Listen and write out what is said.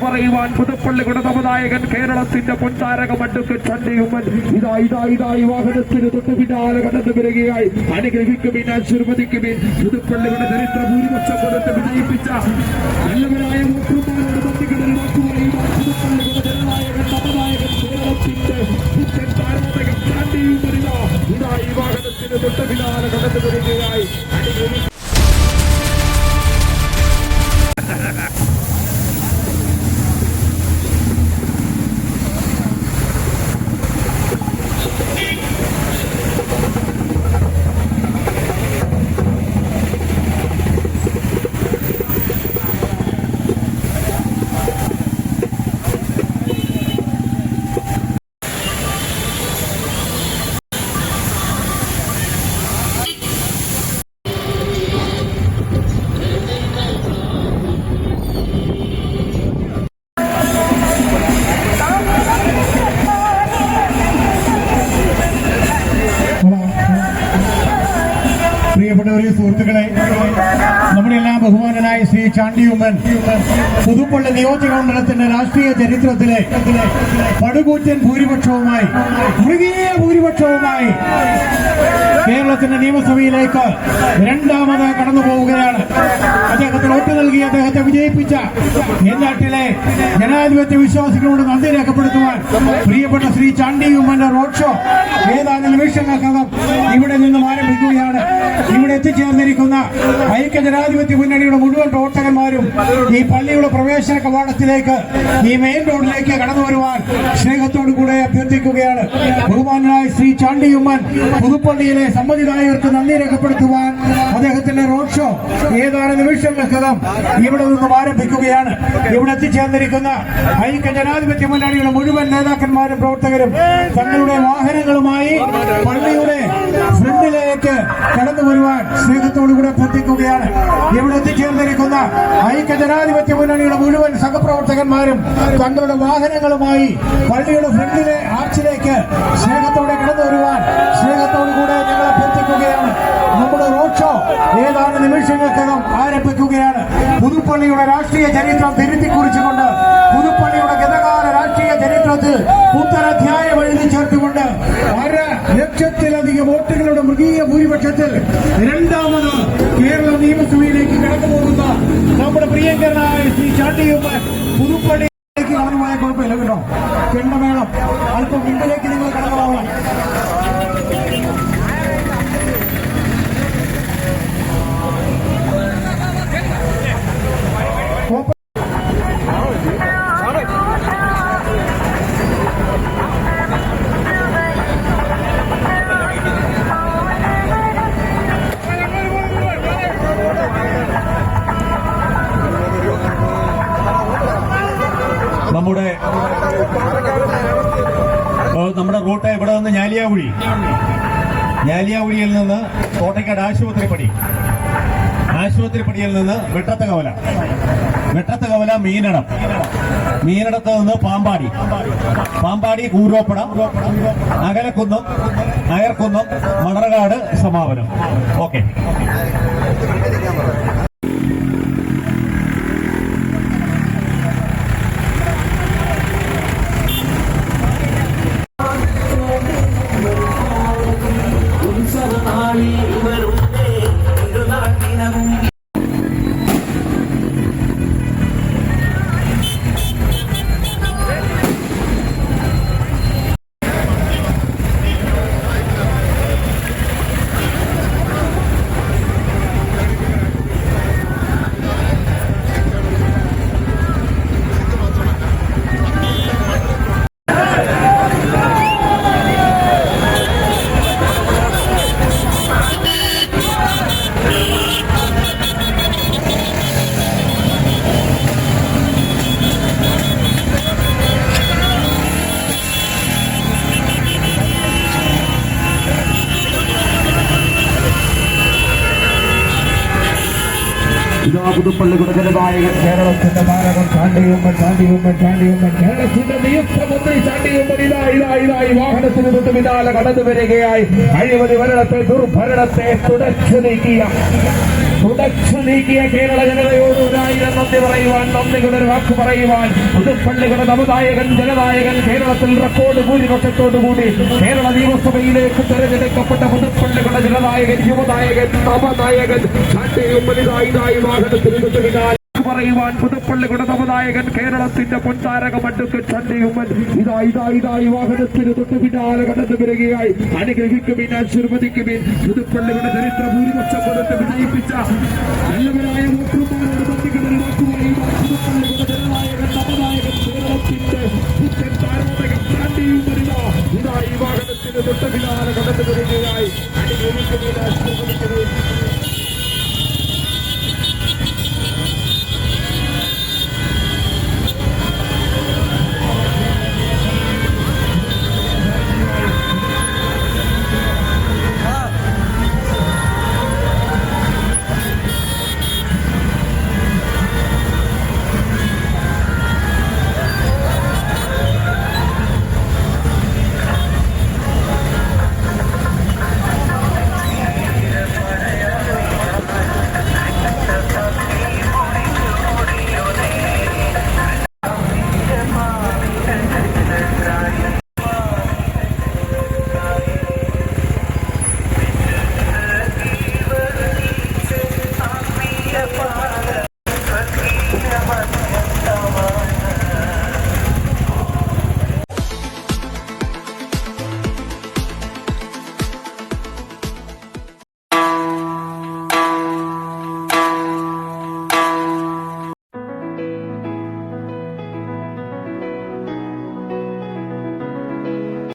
പറയുവാൻ പുതുപ്പള്ളിയുടെ നവനായകൻ കേരളത്തിന്റെ പൊൻതാരകം അഡ്വക്കേറ്റ് ചണ്ടിയുമ്മൻ ഇതായി വാഹനത്തിന് തൊട്ടു പിന്നാലെ കടന്നു വരികയായി. അനുഗ്രഹിക്കുവിൻ, ആശീർവദിക്കുവിൻ. പുതുപ്പള്ളിയുടെ ചരിത്ര ഭൂരിപക്ഷം കൊടുത്ത് വിജയിപ്പിച്ച നല്ലവരായ വോട്ടർമാരോട് നന്ദികളിൽ വാക്കുപറയുവാൻ പുതുപ്പള്ളിയുടെ ജനനായകൻ നവനായകൻ കേരളത്തിന്റെ പുത്തൻ താരോദയം ചണ്ടിയുമ്മൻ ഇതായി വാഹനത്തിന് തൊട്ടു പിന്നാലെ കടന്നു വരികയായി. പ്രിയപ്പെട്ടവരെ, സുഹൃത്തുക്കളെ, നമ്മുടെ എല്ലാം ബഹുമാനനായ ശ്രീ ചാണ്ടിയുമ്മൻ പുതുപ്പള്ളി നിയോജക മണ്ഡലത്തിന്റെ രാഷ്ട്രീയ ചരിത്രത്തിലെ പടുകൂറ്റൻ ഭൂരിപക്ഷവുമായി, മൃഗീയ ഭൂരിപക്ഷവുമായി കേരളത്തിന്റെ നിയമസഭയിലേക്ക് രണ്ടാമത് കടന്നു പോവുകയാണ്. അദ്ദേഹത്തിന് വോട്ട് നൽകി അദ്ദേഹത്തെ വിജയിപ്പിച്ച ഈ നാട്ടിലെ ജനാധിപത്യ വിശ്വാസികളോട് നന്ദി രേഖപ്പെടുത്തുവാൻ പ്രിയപ്പെട്ട ശ്രീ ചാണ്ടിയുമ്മന്റെ റോഡ് ഷോ ഏതാനും നിമിഷങ്ങൾക്കകം ഇവിടെ നിന്നും ആരംഭിക്കുകയാണ്. ഇവിടെ എത്തിച്ചേർന്നിരിക്കുന്ന ഐക്യ ജനാധിപത്യ മുന്നണിയുടെ മുഴുവൻ പ്രവർത്തകന്മാരും ഈ പള്ളിയുടെ പ്രവേശന കവാടത്തിലേക്ക്, ഈ മെയിൻ റോഡിലേക്ക് കടന്നു വരുവാൻ സ്നേഹത്തോടു കൂടെ അഭ്യർത്ഥിക്കുകയാണ്. ബഹുമാനായ ശ്രീ ചാണ്ടിയുമ്മൻ പുതുപ്പള്ളിയിലെ സമ്മതിദായകർക്ക് നന്ദി രേഖപ്പെടുത്തുവാൻ അദ്ദേഹത്തിന്റെ റോഡ് ഷോ ഏതാനും നിമിഷങ്ങൾക്കകം ഇവിടെ നിന്നും ആരംഭിക്കുകയാണ്. ഇവിടെ എത്തിച്ചേർന്നിരിക്കുന്ന ഐക്യ ജനാധിപത്യ മുന്നണിയുടെ മുഴുവൻ നേതാക്കന്മാരും പ്രവർത്തകരും തങ്ങളുടെ വാഹനങ്ങളുമായി പള്ളിയുടെ ഫ്രണ്ടിലേക്ക് കടന്നു വരുവാൻ സ്നേഹത്തോടുകൂടെ അഭ്യർത്ഥിക്കുകയാണ്. ഇവിടെ എത്തിച്ചേർന്നിരിക്കുന്ന ഐക്യ ജനാധിപത്യ മുന്നണിയുടെ മുഴുവൻ സഹപ്രവർത്തകന്മാരും തങ്ങളുടെ വാഹനങ്ങളുമായി പള്ളിയുടെ ഫ്രണ്ടിലെ ആർച്ചിലേക്ക് സ്നേഹത്തോടെ കടന്നു വരുവാൻ സ്നേഹത്തോടുകൂടെ ഞങ്ങൾ അഭ്യർത്ഥിക്കുകയാണ്. നമ്മുടെ റോഡ് ഷോ ഏതാനും നിമിഷങ്ങൾക്കകം ആരംഭിക്കുകയാണ്. പുതുപ്പള്ളിയുടെ രാഷ്ട്രീയ ചരിത്രം തിരുത്തി കുറിച്ചുകൊണ്ട്, പുതുപ്പള്ളിയുടെ ഗതകാല രാഷ്ട്രീയ ചരിത്രത്തിൽ പുത്തനധ്യായം എഴുതി ചേർത്തുകൊണ്ട് 1,00,000-ലധികം വോട്ടുകളുടെ മൃഗീയ ഭൂരിപക്ഷത്തിൽ രണ്ടാമത് കേരള നിയമസഭയിലേക്ക് കടന്നു പോകുന്ന നമ്മുടെ പ്രിയങ്കരനായ ശ്രീ ചാണ്ടിയുമ്മൻ പുതുപ്പള്ളിയിലേക്ക് കടന്നുപോയ കുഴപ്പമില്ല കേട്ടോ. ചെണ്ടമേളം അല്പം മുമ്പിലേക്ക് നിങ്ങൾ കടന്നു പോകണം. നമ്മുടെ റൂട്ട് ഇവിടെ നിന്ന് ഞാലിയാകുഴിയിൽ നിന്ന് കോട്ടയ്ക്കാട് ആശുപത്രിപ്പടിയിൽ നിന്ന് വെട്ടത്തകവല മീനടത്ത് നിന്ന് പാമ്പാടി കൂരോപ്പടം, അകലക്കുന്നം, അയർക്കുന്നം, മണർകാട് സമാപനം. ഓക്കെ. പുതുപ്പള്ളിയുടെ ജനനായകൻ കേരളത്തിന്റെ താരകം ചാണ്ടിയുമ്മൻ കേരളത്തിന്റെ നിയുക്തമന്ത്രി ചാണ്ടിയുമ്മൻ ഇതായി വാഹനത്തിന് തൊട്ട് പിന്നാലെ കടന്നു വരികയായി. അഴിമതി ഭരണത്തെ ദുർഭരണത്തെ തുടച്ചു നീക്കിയ തുടച്ചു നീക്കിയ കേരള ജനതയോട് 1000 നന്ദി പറയുവാൻ, നന്ദിയുടെ ഒരു വാക്ക് പറയുവാൻ പുതുപ്പള്ളിയുടെ നവനായകൻ ജനനായകൻ കേരളത്തിൽ റെക്കോർഡ് ഭൂരിപക്ഷത്തോടുകൂടി കേരള നിയമസഭയിലേക്ക് തെരഞ്ഞെടുക്കപ്പെട്ട പുതുപ്പള്ളിയുടെ ജനനായകൻ യുവനായകൻ നവനായകൻ ചാണ്ടി ഉമ്മൻ ഇതായി വാഹനത്തിൽ പിന്നാലെ പറയുവാൻ പുതുപ്പള്ളിയുടെ നവനായകൻ കേരളത്തിന്റെ പൊൻതാരകം അഡ്വക്കേറ്റ് ചാണ്ടി ഉമ്മൻ ഇതായി വാഹനത്തിന് തൊട്ട് പിന്നാലെ കടന്നു വരികയായി. അനുഗ്രഹിക്കുവിൻ, ആശീർവദിക്കുവിൻ. പുതുപ്പള്ളിയുടെ ചരിത്ര ഭൂരിപക്ഷം കൊടുത്ത് വിജയിപ്പിച്ച നല്ലവരായ വോട്ടർമാരോട് നന്ദിക്കുന്ന വാക്കുപറയുവാൻ പുതുപ്പള്ളിയുടെ ജനനായകൻ നവനായകൻ കേരളത്തിന്റെ പുത്തൻ താരോദകൻ ചാണ്ടി ഉമ്മൻ ഇതായി വാഹനത്തിന് തൊട്ട് പിന്നാലെ കടന്നു വരികയായി. അനുഗ്രഹിക്കുവിൻ, ആശീർവദിക്കുവിൻ.